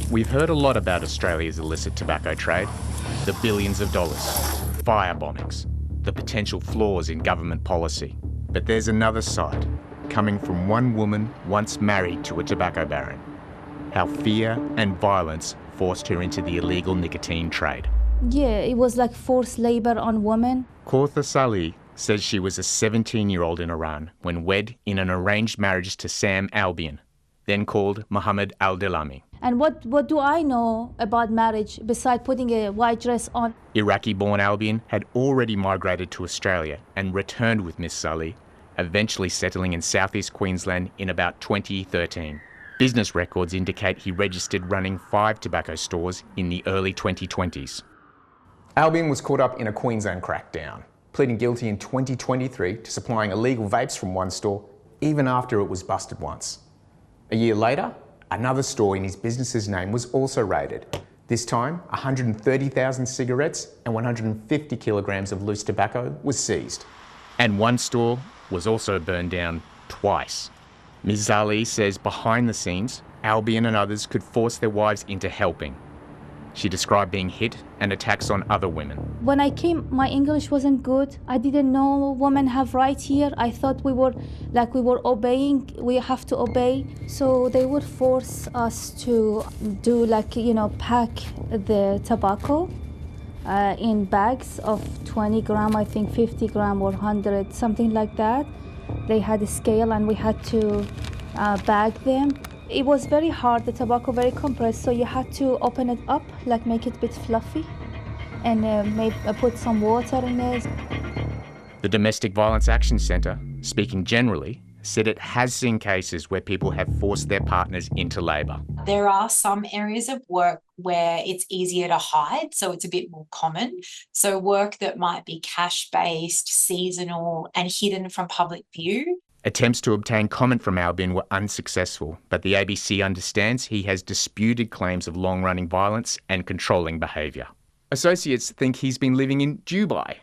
We've heard a lot about Australia's illicit tobacco trade, the billions of dollars, fire bombings, the potential flaws in government policy. But there's another side, coming from one woman once married to a tobacco baron. How fear and violence forced her into the illegal nicotine trade. Yeah, it was like forced labor on women. Kautha Salih says she was a 17-year-old in Iran when wed in an arranged marriage to Sam Albion, then called Mohammed Al-Dilami. And what do I know about marriage besides putting a white dress on? Iraqi-born Albion had already migrated to Australia and returned with Miss Salih, eventually settling in southeast Queensland in about 2013. Business records indicate he registered running 5 tobacco stores in the early 2020s. Albion was caught up in a Queensland crackdown, pleading guilty in 2023 to supplying illegal vapes from one store, even after it was busted once. A year later, another store in his business's name was also raided. This time, 130,000 cigarettes and 150 kilograms of loose tobacco was seized. And one store was also burned down twice. Ms. Salih says behind the scenes, Albion and others could force their wives into helping. She described being hit and attacks on other women. When I came, my English wasn't good. I didn't know women have rights here. I thought we were obeying. We have to obey. So they would force us to do pack the tobacco in bags of 20 gram, I think 50 gram or 100, something like that. They had a scale and we had to bag them. It was very hard, the tobacco very compressed, so you had to open it up, make it a bit fluffy, and maybe put some water in it. The Domestic Violence Action Centre, speaking generally, said it has seen cases where people have forced their partners into labour. There are some areas of work where it's easier to hide, so it's a bit more common. So work that might be cash-based, seasonal, and hidden from public view. Attempts to obtain comment from Albion were unsuccessful, but the ABC understands he has disputed claims of long-running violence and controlling behaviour. Associates think he's been living in Dubai,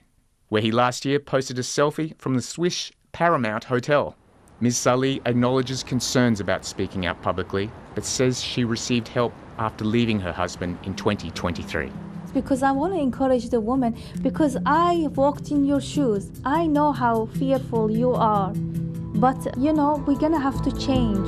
where he last year posted a selfie from the Swiss Paramount Hotel. Ms. Salih acknowledges concerns about speaking out publicly, but says she received help after leaving her husband in 2023. Because I want to encourage the woman, because I walked in your shoes. I know how fearful you are. But, we're going to have to change.